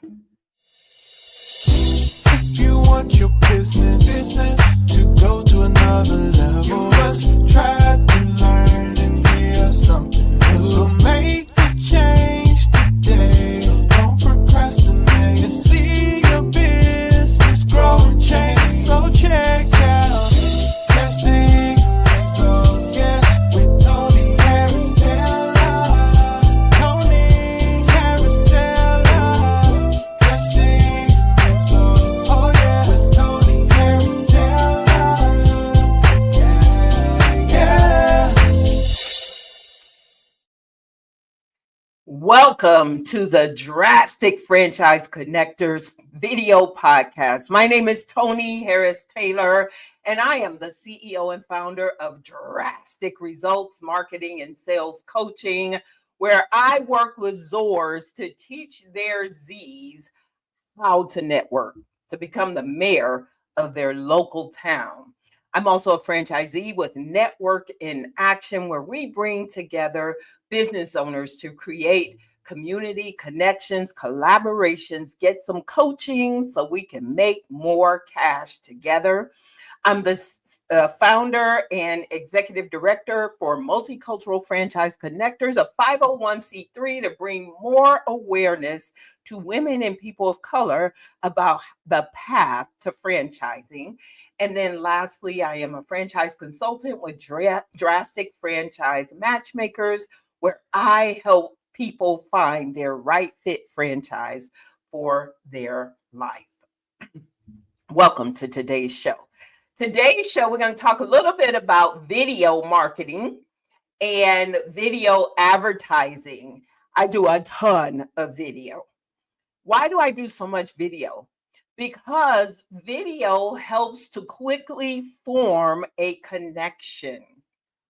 If you want your business to go to another level, you must try to learn and hear something new. So make the change today. So don't procrastinate and see your business grow and change. So check out Testing Results, yeah, with Tony Harris Taylor. Tony Harris Taylor. Testing Results, oh yeah, with Tony Harris Taylor. Yeah. Welcome to the Drastic Franchise Connectors video podcast. My name is Tony Harris Taylor, and I am the CEO and founder of Drastic Results Marketing and Sales Coaching, where I work with Zors to teach their Z's how to network, to become the mayor of their local town. I'm also a franchisee with Network in Action, where we bring together business owners to create community connections, collaborations, get some coaching so we can make more cash together. I'm the founder and executive director for Multicultural Franchise Connectors, a 501c3 to bring more awareness to women and people of color about the path to franchising. And then lastly, I am a franchise consultant with Drastic Franchise Matchmakers, where I help people find their right fit franchise for their life. Welcome to today's show. Today's show, we're going to talk a little bit about video marketing and video advertising. I do a ton of video. Why do I do so much video? Because video helps to quickly form a connection.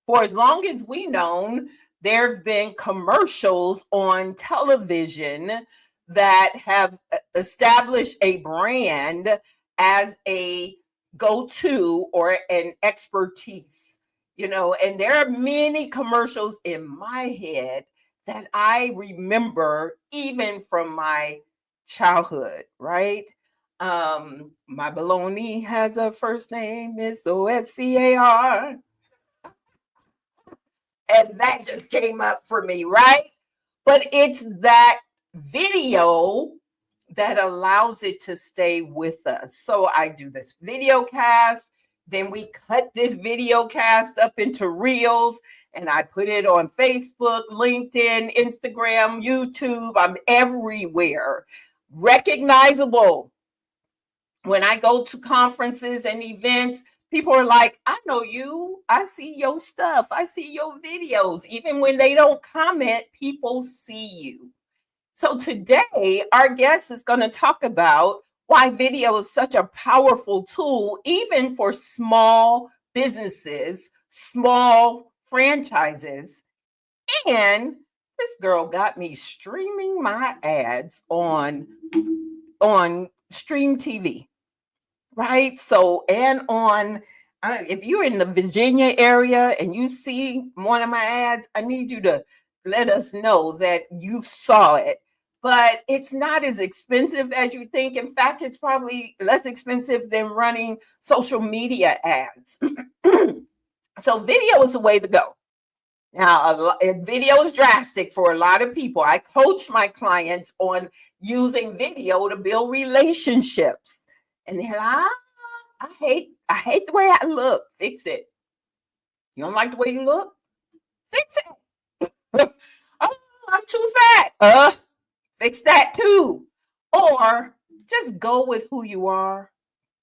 For as long as we've known, there have been commercials on television that have established a brand as a go-to or an expertise, and there are many commercials in my head that I remember even from my childhood, right? My bologna has a first name, it's OSCAR. And that just came up for me, right? But it's that video that allows it to stay with us. So I do this video cast, then we cut this video cast up into reels, and I put it on Facebook, LinkedIn, Instagram, YouTube. I'm everywhere. Recognizable. When I go to conferences and events, people are like, I know you. I see your stuff. I see your videos. Even when they don't comment, people see you. So today, our guest is going to talk about why video is such a powerful tool, even for small businesses, small franchises. And this girl got me streaming my ads on Stream TV. Right. So, and on, if you're in the Virginia area and you see one of my ads, I need you to let us know that you saw it. But it's not as expensive as you think. In fact, it's probably less expensive than running social media ads. So video is the way to go. Now, video is drastic for a lot of people. I coach my clients on using video to build relationships. And then I hate the way I look. Fix it. You don't like the way you look? Fix it. Oh, I'm too fat. Fix that too. Or just go with who you are.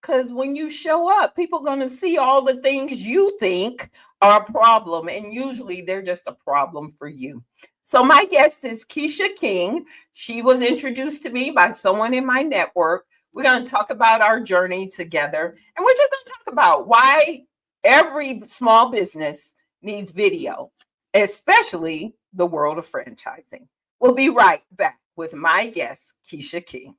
Because when you show up, people are going to see all the things you think are a problem. And usually they're just a problem for you. So my guest is Kiesha King. She was introduced to me by someone in my network. We're going to talk about our journey together. And we're just going to talk about why every small business needs video, especially the world of franchising. We'll be right back with my guest, Kiesha King.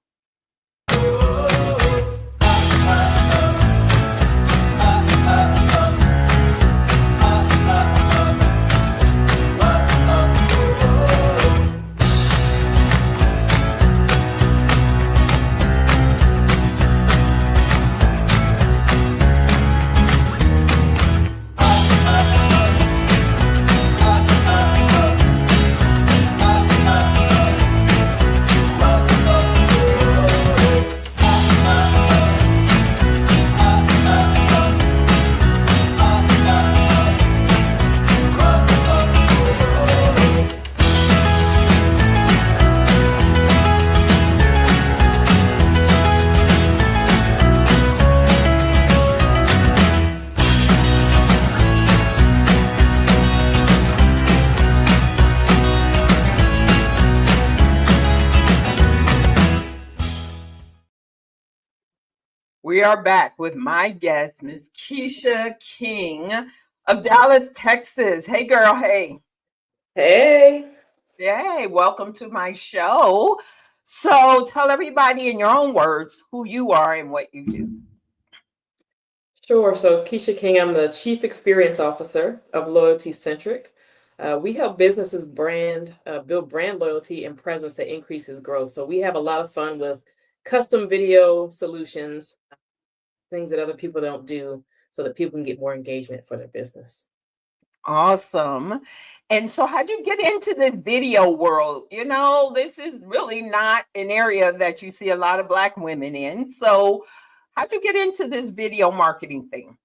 We are back with my guest, Miss Kiesha King of Dallas, Texas. Hey, girl. Hey. Hey, Hey, welcome to my show. So tell everybody in your own words who you are and what you do. sure. So, Kiesha King, I'm the Chief Experience Officer of Loyalty Centric. We help businesses build brand loyalty and presence that increases growth. So, we have a lot of fun with custom video solutions, things that other people don't do, so that people can get more engagement for their business. Awesome. And so, how'd you get into this video world? This is really not an area that you see a lot of Black women in. So, how'd you get into this video marketing thing?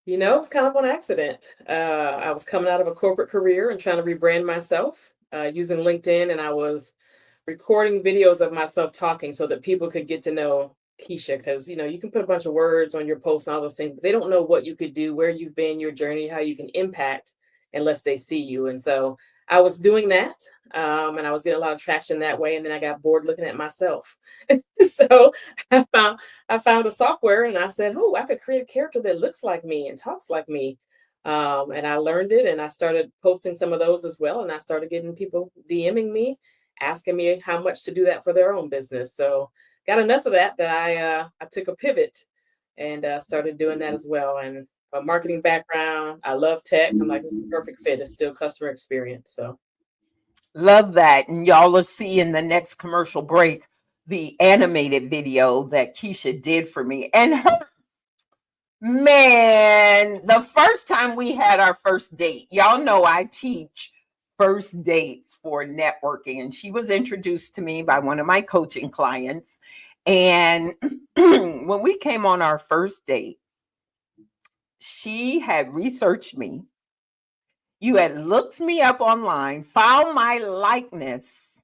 It's kind of on accident. I was coming out of a corporate career and trying to rebrand myself using LinkedIn, and I was recording videos of myself talking so that people could get to know Kiesha, because you can put a bunch of words on your posts and all those things, but they don't know what you could do, where you've been, your journey, how you can impact unless they see you. And so I was doing that, and I was getting a lot of traction that way. And then I got bored looking at myself. So I found a software, and I said, oh, I could create a character that looks like me and talks like me. And I learned it, and I started posting some of those as well. And I started getting people DMing me, asking me how much to do that for their own business. So got enough of that I took a pivot and started doing that as well. And a marketing background, I love tech. I'm like, it's the perfect fit. It's still customer experience. So Love that. And y'all will see in the next commercial break the animated video that Kiesha did for me. And the first time we had our first date, y'all know I teach first dates for networking. And she was introduced to me by one of my coaching clients. And when we came on our first date, she had researched me. You had looked me up online, found my likeness,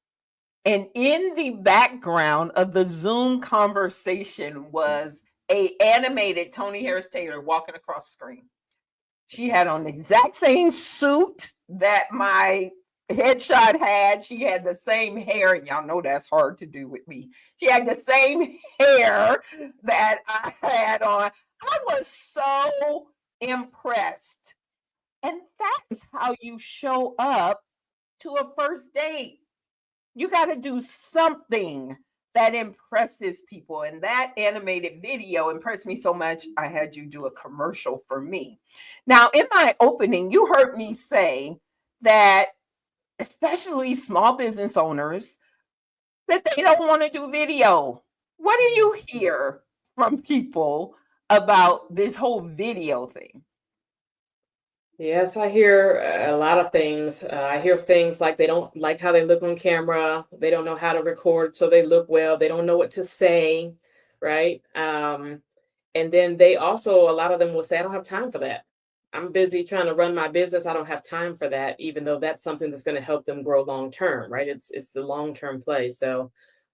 and in the background of the Zoom conversation was a animated Tony Harris Taylor walking across the screen. She had on the exact same suit that my headshot had. She had the same hair, and y'all know that's hard to do with me. She had the same hair that I had on. I was so impressed. And that's how you show up to a first date. You got to do something that impresses people. And that animated video impressed me so much, I had you do a commercial for me. Now, in my opening, you heard me say that, especially small business owners, that they don't want to do video. What do you hear from people about this whole video thing? yes, I hear a lot of things. I hear things like they don't like how they look on camera. They don't know how to record so they look well. They don't know what to say, right? And then a lot of them will say, I don't have time for that. I'm busy trying to run my business. I don't have time for that, even though that's something that's going to help them grow long term, right? It's the long term play. So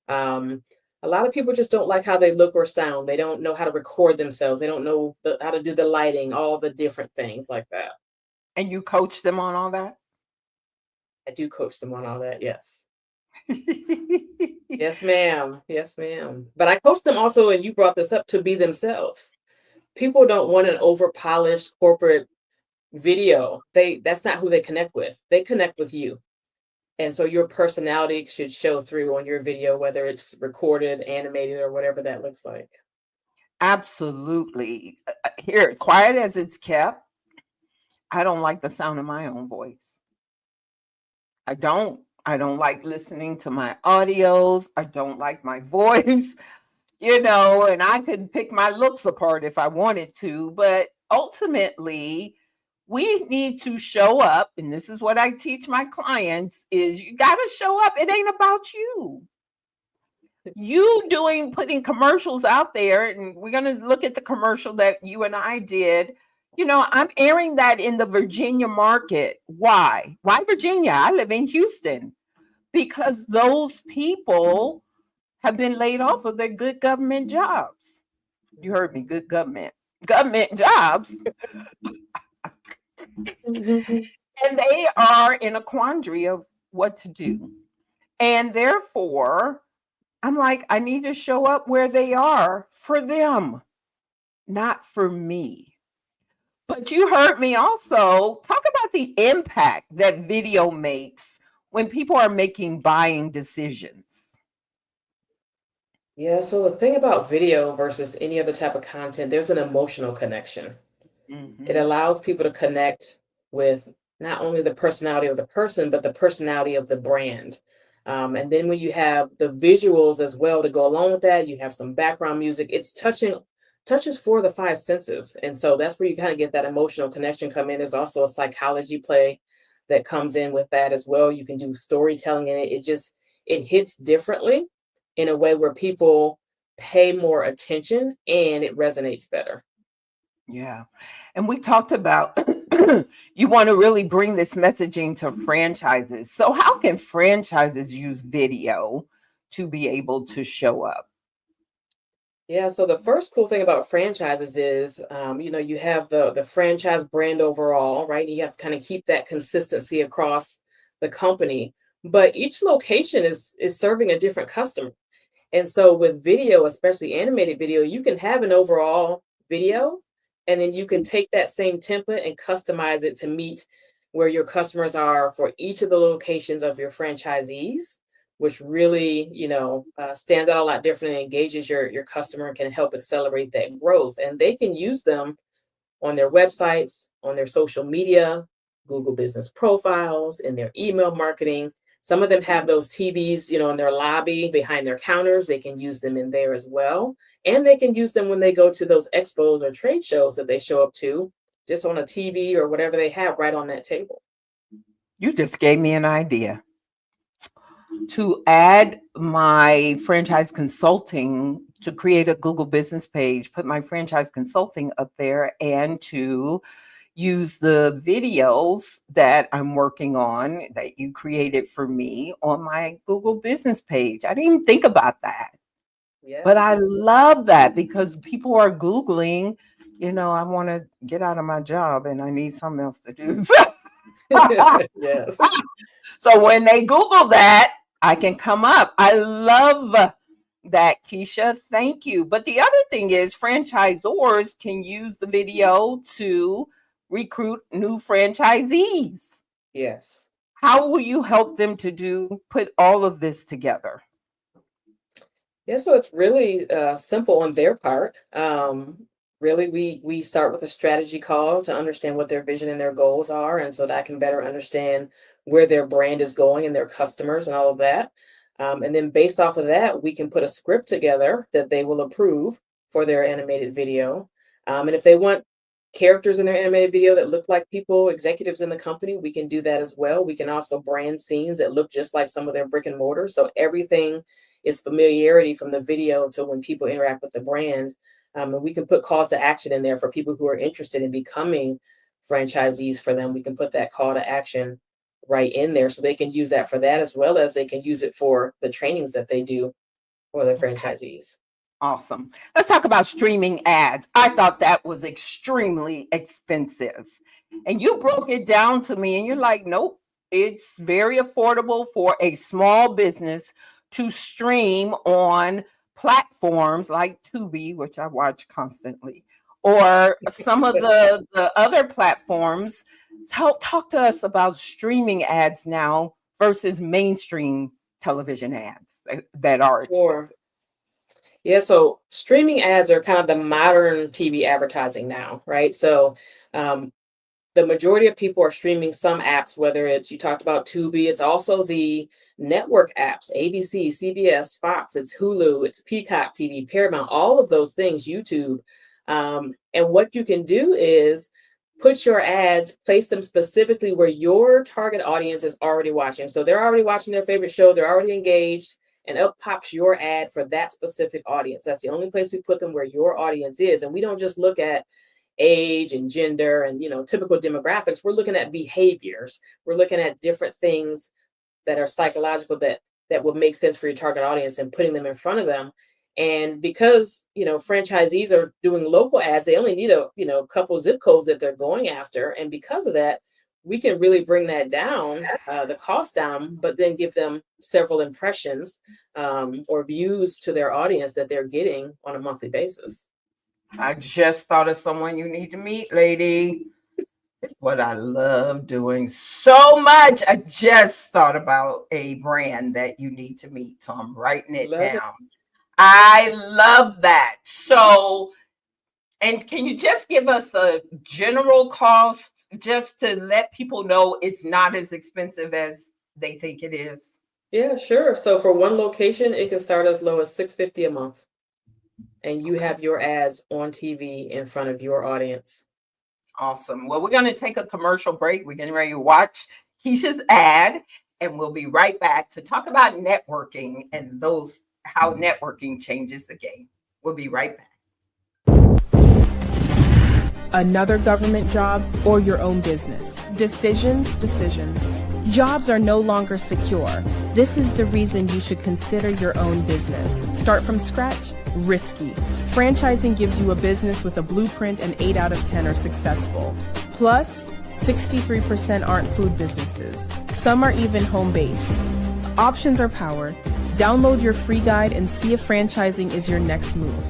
a lot of people just don't like how they look or sound. They don't know how to record themselves. They don't know how to do the lighting, all the different things like that. And you coach them on all that? I do coach them on all that, yes. Yes, ma'am. Yes, ma'am. But I coach them also, and you brought this up, to be themselves. People don't want an over-polished corporate video. That's not who they connect with. They connect with you. And so your personality should show through on your video, whether it's recorded, animated, or whatever that looks like. Absolutely. Here, quiet as it's kept, I don't like the sound of my own voice. I don't like listening to my audios. I don't like my voice, and I could pick my looks apart if I wanted to. But ultimately, we need to show up. And this is what I teach my clients is you got to show up. It ain't about you. Putting commercials out there, and we're going to look at the commercial that you and I did. I'm airing that in the Virginia market. Why Virginia? I live in Houston, because those people have been laid off of their good government jobs. You heard me, good government jobs. And they are in a quandary of what to do. And therefore, I'm like, I need to show up where they are for them, not for me. But you heard me also talk about the impact that video makes when people are making buying decisions. Yeah, so the thing about video versus any other type of content, there's an emotional connection. It Mhm. allows people to connect with not only the personality of the person, but the personality of the brand. And then when you have the visuals as well to go along with that, you have some background music. It's touches for the five senses, and so that's where you kind of get that emotional connection come in. There's also a psychology play that comes in with that as well. You can do storytelling in it. It hits differently in a way where people pay more attention and it resonates better. Yeah. And we talked about you want to really bring this messaging to franchises. So, how can franchises use video to be able to show up? Yeah, so the first cool thing about franchises is, you have the franchise brand overall, right? You have to kind of keep that consistency across the company, but each location is serving a different customer. And so with video, especially animated video, you can have an overall video, and then you can take that same template and customize it to meet where your customers are for each of the locations of your franchisees, which really, stands out a lot different and engages your customer and can help accelerate that growth. And they can use them on their websites, on their social media, Google business profiles, in their email marketing. Some of them have those TVs, in their lobby behind their counters. They can use them in there as well. And they can use them when they go to those expos or trade shows that they show up to, just on a TV or whatever they have right on that table. You just gave me an idea to add my franchise consulting, to create a Google business page, put my franchise consulting up there, and to use the videos that I'm working on that you created for me on my Google business page. I didn't even think about that. But I Yes. love that because people are Googling, I want to get out of my job and I need something else to do. Yes. So when they Google that, I can come up. I love that, Kiesha. Thank you. But the other thing is, franchisors can use the video to recruit new franchisees. Yes. How will you help them to put all of this together? Yeah, so it's really simple on their part. Really, we start with a strategy call to understand what their vision and their goals are, and so that I can better understand where their brand is going and their customers and all of that. And then based off of that, we can put a script together that they will approve for their animated video. And if they want characters in their animated video that look like people, executives in the company, we can do that as well. We can also brand scenes that look just like some of their brick and mortar. So everything is familiarity from the video to when people interact with the brand. And we can put calls to action in there for people who are interested in becoming franchisees for them. We can put that call to action right in there so they can use that for that, as well as they can use it for the trainings that they do for the Okay. franchisees. Awesome. Let's talk about streaming ads. I thought that was extremely expensive. And you broke it down to me, and you're like, nope, it's very affordable for a small business to stream on platforms like Tubi, which I watch constantly, or some of the other platforms. So talk to us about streaming ads now versus mainstream television ads that are Sure. expensive. Yeah, so streaming ads are kind of the modern TV advertising now, right? So um, the majority of people are streaming some apps, whether it's, you talked about Tubi, it's also the network apps, ABC, CBS, Fox, it's Hulu, it's Peacock TV, Paramount, all of those things, YouTube. And what you can do is put your ads, place them specifically where your target audience is already watching. So they're already watching their favorite show, they're already engaged, and up pops your ad for that specific audience. That's the only place we put them, where your audience is. And we don't just look at age and gender and typical demographics. We're looking at behaviors, we're looking at different things that are psychological that would make sense for your target audience, and putting them in front of them. And because franchisees are doing local ads, they only need a couple zip codes that they're going after, and because of that, we can really bring that down, the cost down, but then give them several impressions or views to their audience that they're getting on a monthly basis. I just thought of someone you need to meet, lady. It's what I love doing so much. I just thought about a brand that you need to meet, so I'm writing it Love it. down. I love that. So, and can you just give us a general cost just to let people know it's not as expensive as they think it is? Yeah, sure. So for one location, it can start as low as $650 a month, and you have your ads on TV in front of your audience. Awesome. Well, we're going to take a commercial break. We're getting ready to watch Kiesha's ad, and we'll be right back to talk about networking and how networking changes the game. We'll be right back. Another government job or your own business. Decisions. Jobs are no longer secure. This is the reason you should consider your own business. Start from scratch? Risky. Franchising gives you a business with a blueprint and 8 out of 10 are successful. Plus, 63% aren't food businesses. Some are even home-based. Options are power. Download your free guide and see if franchising is your next move.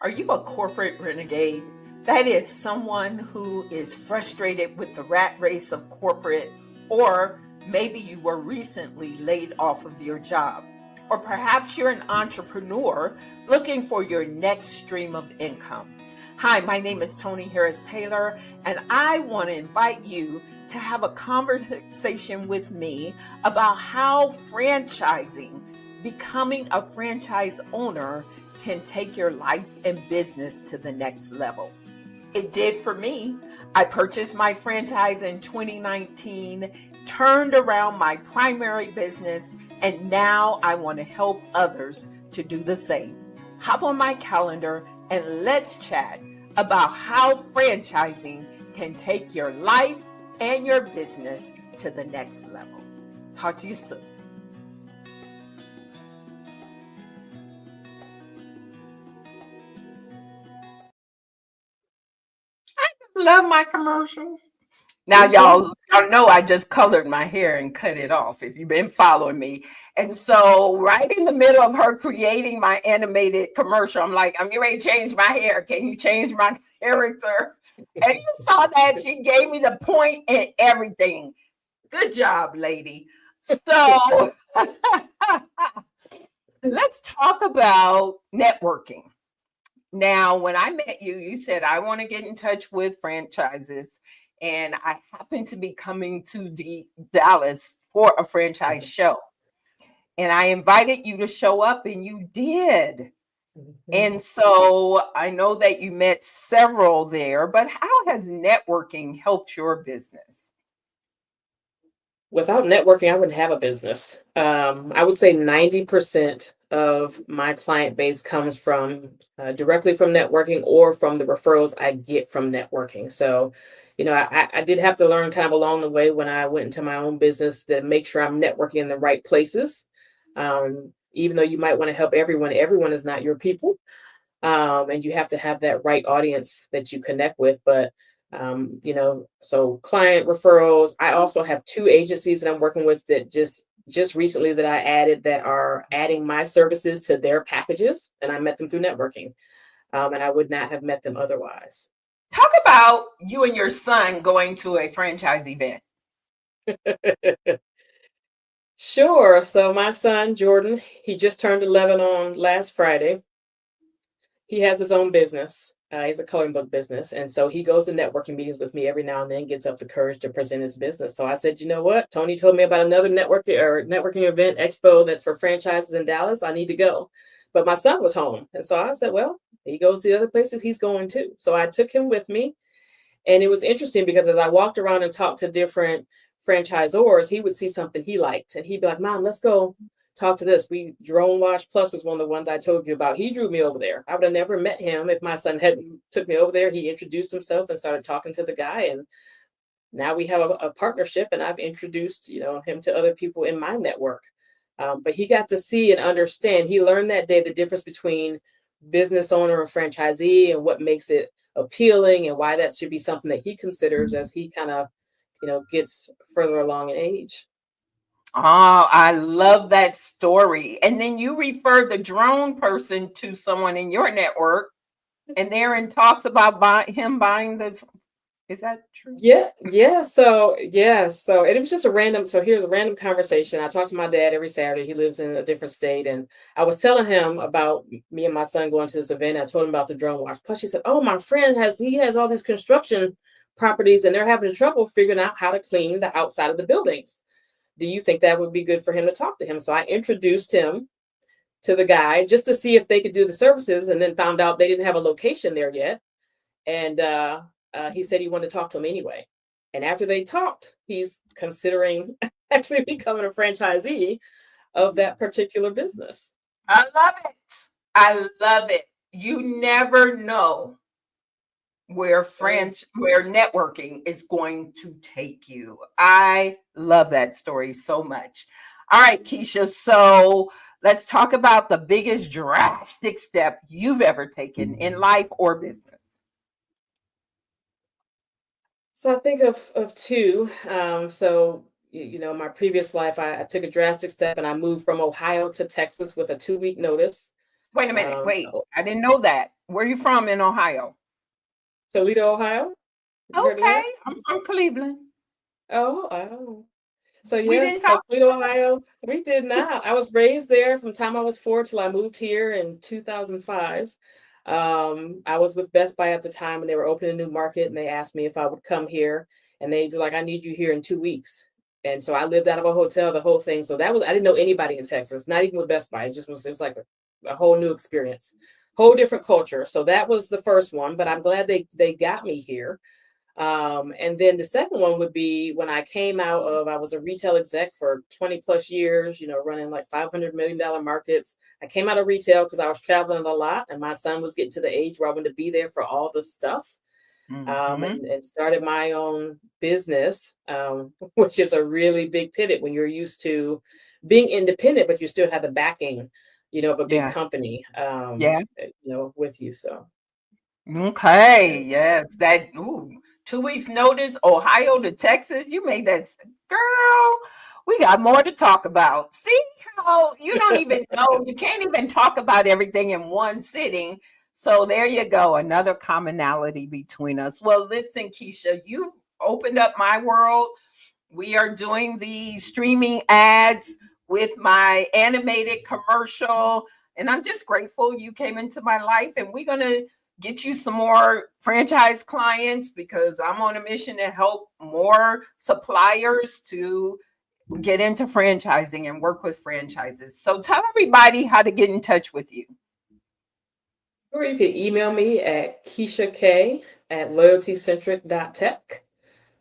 Are you a corporate renegade? That is someone who is frustrated with the rat race of corporate, or maybe you were recently laid off of your job. Or perhaps you're an entrepreneur looking for your next stream of income. Hi, my name is Tony Harris Taylor, and I want to invite you to have a conversation with me about how franchising, becoming a franchise owner, can take your life and business to the next level. It did for me. I purchased my franchise in 2019, turned around my primary business, and now I want to help others to do the same. Hop on my calendar and let's chat about how franchising can take your life and your business to the next level. Talk to you soon. Love my commercials. Now, y'all know I just colored my hair and cut it off if you've been following me. And so right in the middle of her creating my animated commercial, I'm like, I'm getting ready to change my hair. Can you change my character? And you saw that. She gave me the point and everything. Good job, lady. So let's talk about networking. Now, when I met you, you said, I want to get in touch with franchises. And I happened to be coming to Dallas for a franchise show. And I invited you to show up, and you did. And so I know that you met several there, but how has networking helped your business? Without networking, I wouldn't have a business. I would say 90% of my client base comes from directly from networking or from the referrals I get from networking. So, you know, I did have to learn kind of along the way when I went into my own business to make sure I'm networking in the right places. Even though you might want to help everyone is not your people. And you have to have that right audience that you connect with. But you know, so client referrals. I also have 2 agencies that I'm working with that just recently that I added that are adding my services to their packages, and I met them through networking, and I would not have met them otherwise. Talk about you and your son going to a franchise event. Sure. So my son Jordan, he just turned 11 on last Friday. He has his own business. He's a coloring book business. And so he goes to networking meetings with me every now and then, gets up the courage to present his business. So I said, you know what? Tony told me about another networking event expo that's for franchises in Dallas. I need to go. But my son was home. And so I said, well, he goes to the other places, he's going too. So I took him with me. And it was interesting because as I walked around and talked to different franchisors, he would see something he liked. And he'd be like, Mom, let's go talk to this. Drone Wash Plus was one of the ones I told you about. He drew me over there. I would have never met him if my son hadn't took me over there. He introduced himself and started talking to the guy. And now we have a partnership, and I've introduced, him to other people in my network. But he got to see and understand. He learned that day the difference between business owner and franchisee and what makes it appealing and why that should be something that he considers as he kind of, gets further along in age. Oh, I love that story. And then you referred the drone person to someone in your network, and they're in talks about him buying the. Is that true? Yeah. So it was just here's a random conversation. I talk to my dad every Saturday. He lives in a different state. And I was telling him about me and my son going to this event. I told him about the drone wars. Plus he said, oh, my friend has all these construction properties and they're having trouble figuring out how to clean the outside of the buildings. Do you think that would be good for him to talk to him? So I introduced him to the guy just to see if they could do the services, and then found out they didn't have a location there yet. And he said he wanted to talk to him anyway. And after they talked, he's considering actually becoming a franchisee of that particular business. I love it. You never know where networking is going to take you. I love that story so much. All right, Kiesha. So let's talk about the biggest drastic step you've ever taken in life or business. So I think of two. My previous life, I took a drastic step and I moved from Ohio to Texas with a 2-week notice. Wait a minute. I didn't know that. Where are you from in Ohio? Toledo, Ohio. Okay, I'm from Cleveland. Oh. So yes, Toledo, Ohio. We did not. I was raised there from the time I was 4 till I moved here in 2005. I was with Best Buy at the time and they were opening a new market, and they asked me if I would come here, and they were like, I need you here in 2 weeks. And so I lived out of a hotel, the whole thing. So I didn't know anybody in Texas, not even with Best Buy. It was like a whole new experience, whole different culture. So that was the first one, but I'm glad they got me here. And then the second one would be when I came out of, I was a retail exec for 20 plus years, running like $500 million markets. I came out of retail because I was traveling a lot and my son was getting to the age where I wanted to be there for all the stuff. And started my own business, which is a really big pivot when you're used to being independent, but you still have the backing, of a big company, with you. So. Okay. Yes. 2 weeks notice, Ohio to Texas. You made that, girl. We got more to talk about. See how you don't even know, you can't even talk about everything in one sitting. So there you go. Another commonality between us. Well, listen, Kiesha, you opened up my world. We are doing the streaming ads with my animated commercial. And I'm just grateful you came into my life, and we're going to get you some more franchise clients because I'm on a mission to help more suppliers to get into franchising and work with franchises. So tell everybody how to get in touch with you. Or you can email me at Kiesha K at loyaltycentric.tech.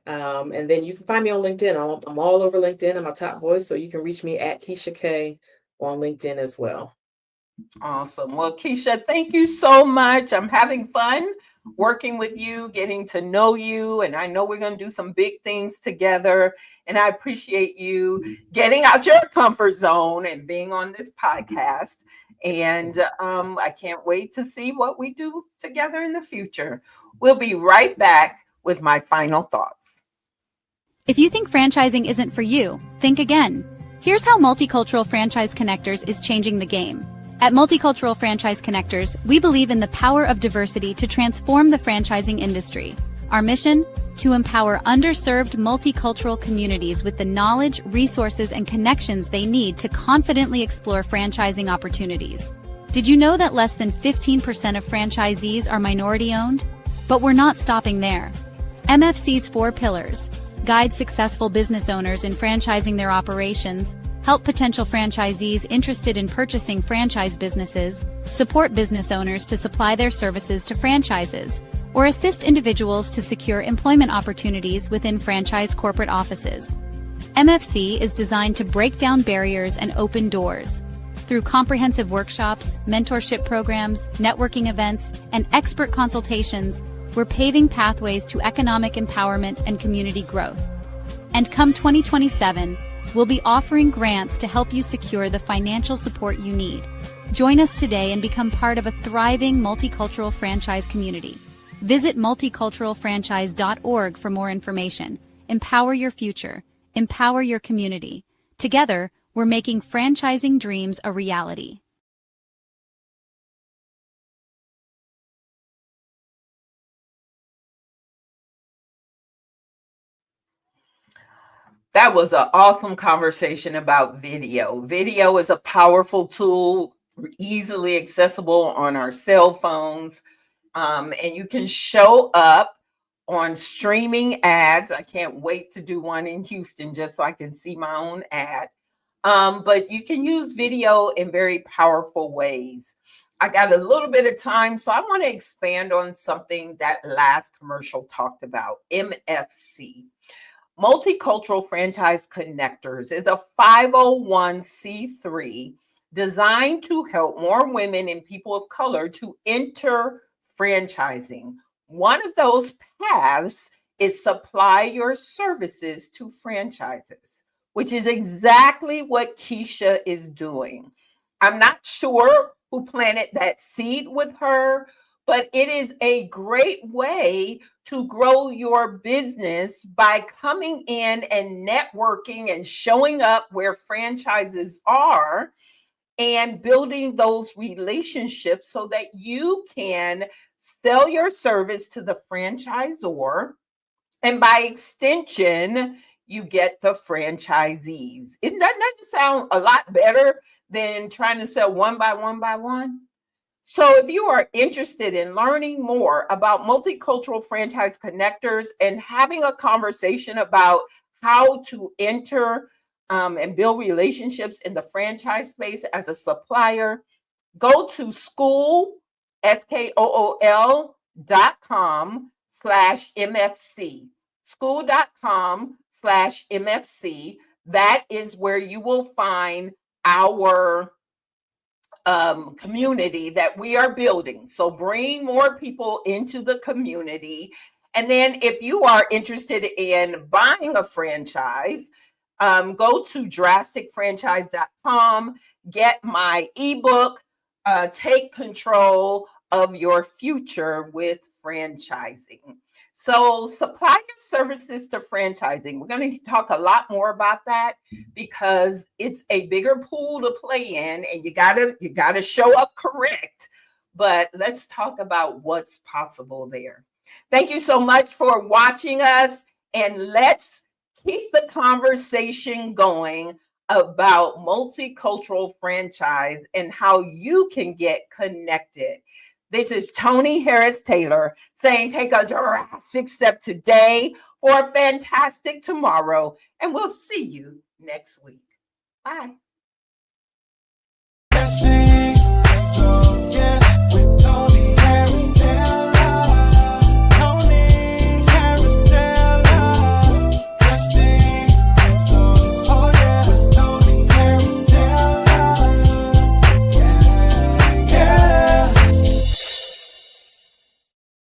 And then you can find me on LinkedIn. I'm all over LinkedIn. I'm a top voice, so you can reach me at Kiesha K on LinkedIn as well. Awesome. Well, Kiesha, thank you so much. I'm having fun working with you, getting to know you, and I know we're going to do some big things together. And I appreciate you getting out your comfort zone and being on this podcast. And I can't wait to see what we do together in the future. We'll be right back with my final thoughts. If you think franchising isn't for you, think again. Here's how Multicultural Franchise Connectors is changing the game. At Multicultural Franchise Connectors, we believe in the power of diversity to transform the franchising industry. Our mission? To empower underserved multicultural communities with the knowledge, resources, and connections they need to confidently explore franchising opportunities. Did you know that less than 15% of franchisees are minority-owned? But we're not stopping there. MFC's 4 pillars: guide successful business owners in franchising their operations, help potential franchisees interested in purchasing franchise businesses, support business owners to supply their services to franchises, or assist individuals to secure employment opportunities within franchise corporate offices. MFC is designed to break down barriers and open doors. Through comprehensive workshops, mentorship programs, networking events, and expert consultations, we're paving pathways to economic empowerment and community growth. And come 2027, we'll be offering grants to help you secure the financial support you need. Join us today and become part of a thriving multicultural franchise community. Visit multiculturalfranchise.org for more information. Empower your future. Empower your community. Together, we're making franchising dreams a reality. That was an awesome conversation about video. Video is a powerful tool, easily accessible on our cell phones, and you can show up on streaming ads. I can't wait to do one in Houston just so I can see my own ad. But you can use video in very powerful ways. I got a little bit of time, so I want to expand on something that last commercial talked about, MFC. Multicultural Franchise Connectors is a 501c3 designed to help more women and people of color to enter franchising. One of those paths is supply your services to franchises, which is exactly what Kiesha is doing. I'm not sure who planted that seed with her, but it is a great way to grow your business by coming in and networking and showing up where franchises are and building those relationships so that you can sell your service to the franchisor. And by extension, you get the franchisees. Doesn't that sound a lot better than trying to sell one by one by one? So if you are interested in learning more about multicultural franchise connectors and having a conversation about how to enter and build relationships in the franchise space as a supplier, go to school.com/MFC. School.com/MFC. That is where you will find our community that we are building. So bring more people into the community. And then if you are interested in buying a franchise, go to drasticfranchise.com, get my ebook, Take Control of Your Future with Franchising. So supply your services to franchising. We're going to talk a lot more about that because it's a bigger pool to play in and you gotta show up correct. But let's talk about what's possible there. Thank you so much for watching us, and let's keep the conversation going about multicultural franchise and how you can get connected. This is Tony Harris Taylor saying take a drastic step today for a fantastic tomorrow, and we'll see you next week. Bye.